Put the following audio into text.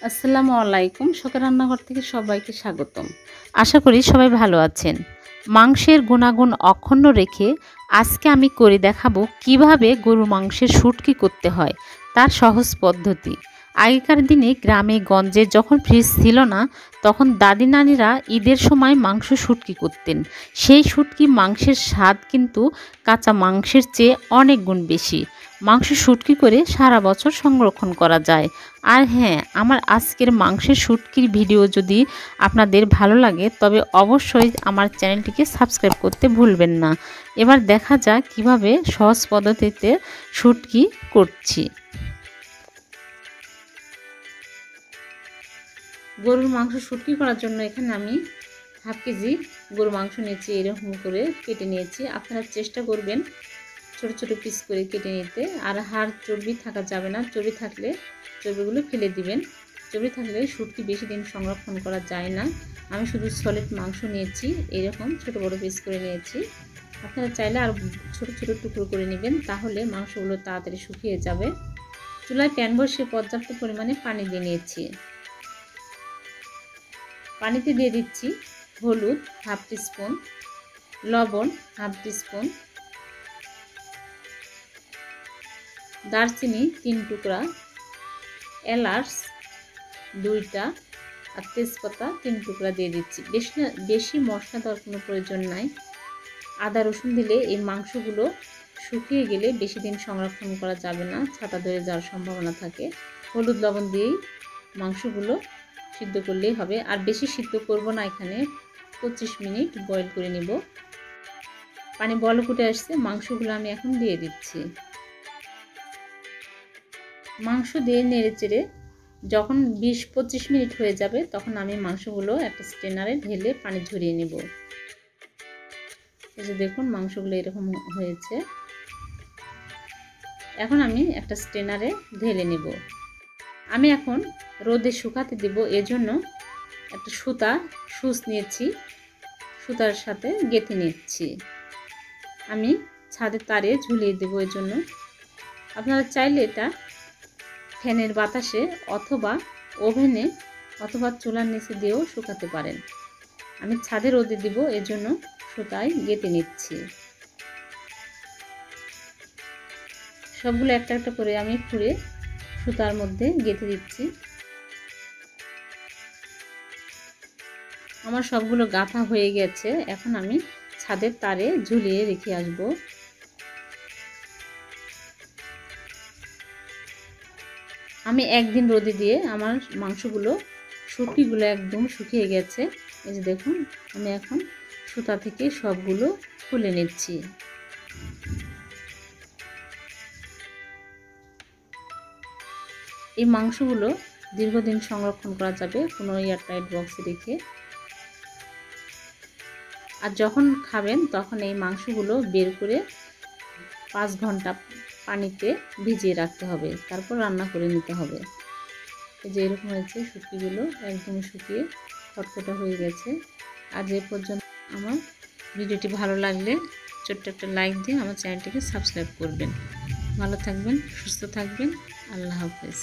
আসসালামু আলাইকুম। শখের রান্নাঘর থেকে সবাইকে স্বাগতম। আশা করি সবাই ভালো আছেন। মাংসের গুণাগুণ অক্ষুণ্ণ রেখে আজকে আমি করে দেখাবো কিভাবে গরুর মাংসের শুটকি করতে হয়, তার সহজ পদ্ধতি। আগেকার দিনে গ্রামে গঞ্জে যখন ফ্রিজ ছিল না, তখন দাদি নানিরা ঈদের সময় মাংস শুটকি করতেন। সেই শুটকি মাংসের স্বাদ কিন্তু কাঁচা মাংসের চেয়ে অনেক গুণ বেশি। মাংস শুটকি করে সারা বছর সংরক্ষণ করা যায়। আর হ্যাঁ, আমার আজকের মাংসের শুটকির ভিডিও যদি আপনাদের ভালো লাগে তবে অবশ্যই আমার চ্যানেলটিকে সাবস্ক্রাইব করতে ভুলবেন না। এবার দেখা যাক কিভাবে সহজ পদ্ধতিতে শুটকি করছি। গরুর মাংস শুটকি করার জন্য এখানে আমি হাফ কেজি গরুর মাংস নিয়েছি, এরকম করে কেটে নিয়েছি। আপনারা চেষ্টা করবেন ছোট ছোট পিস করে কেটে নিতে। আর হাড় চর্বি থাকা যাবে না, চর্বি থাকলে চর্বিগুলো ফেলে দিবেন। চর্বি থাকলে শুটকি বেশি দিন সংরক্ষণ করা যায় না। আমি শুধু সলিড মাংস নিয়েছি, এরকম ছোট বড় পিস করে নিয়েছি। আপনারা চাইলে আর ছোট ছোট টুকরো করে নেবেন, তাহলে মাংসগুলো তাড়াতাড়ি শুকিয়ে যাবে। চুলায় প্যান বসিয়ে পর্যাপ্ত পরিমাণে পানি দিয়ে নিয়েছি। পানিতে দিয়ে দিচ্ছি হলুদ হাফ টিস্পুন, লবণ হাফ টিস্পুন, দারচিনি 3 টুকরা, এলাচ 2টা আর তেজপাতা 3 টুকরা দিয়ে দিচ্ছি। বেশি মশলা দেওয়ার কোনো প্রয়োজন নাই। আদা রসুন দিলে এই মাংসগুলো শুকিয়ে গেলে বেশি দিন সংরক্ষণ করা যাবে না, ছাতা ধরে যাওয়ার সম্ভাবনা থাকে। হলুদ লবণ দিয়েই মাংসগুলো সিদ্ধ করলেই হবে। আর বেশি সিদ্ধ করব না, এখানে 25 মিনিট বয়েল করে নিব। পানি বলক উঠে আসছে, মাংসগুলো আমি এখন দিয়ে দিচ্ছি। মাংস দিয়ে নেড়ে চেড়ে যখন 20-25 মিনিট হয়ে যাবে, তখন আমি মাংসগুলো একটা স্ট্রেনারে ঢেলে পানি ঝরিয়ে নেব। এই যে দেখুন, মাংসগুলো এরকম হয়েছে। এখন আমি একটা স্ট্রেনারে ঢেলে নেব। আমি এখন রোদে শুকাতে দেব, এজন্য একটা সুচ নিয়েছি, সুতার সাথে গেঁথে নিচ্ছি। আমি ছাদের তারে ঝুলিয়ে দেব। এজন্য আপনারা চাইলে এটা ফ্যানের বাতাসে অথবা ওভেনে অথবা চুলার নিচে দিয়েও শুকাতে পারেন। আমি ছাদে রোদে দিব, এজন্য সুতায় গেঁথে নিচ্ছি। সবগুলো একটা একটা করে আমি খুঁড়ে সুতার মধ্যে গেঁথে দিচ্ছি। আমার সবগুলো গাঁথা হয়ে গেছে। এখন আমি ছাদের তারে ঝুলিয়ে রেখে আসব। আমি একদিন রোদে দিয়ে আমার মাংসগুলো শুটকিগুলো একদম শুকিয়ে গেছে। এই যে দেখুন, আমি এখন সুতা থেকে সবগুলো খুলে নিচ্ছি। এই মাংসগুলো দীর্ঘদিন সংরক্ষণ করা যাবে কোনো এয়ারটাইট বক্সে রেখে। আর যখন খাবেন তখন এই মাংসগুলো বের করে 5 ঘন্টা পানিতে ভিজিয়ে রাখতে হবে, তারপর রান্না করে নিতে হবে। এই যে এরকম হয়েছে, শুটকিগুলো একদম শুকিয়ে খটখটা হয়ে গেছে। আজ এ পর্যন্ত। আমার ভিডিওটি ভালো লাগলে ছোট্ট একটা লাইক দিয়ে আমার চ্যানেলটিকে সাবস্ক্রাইব করবেন। ভালো থাকবেন, সুস্থ থাকবেন। আল্লাহ হাফেজ।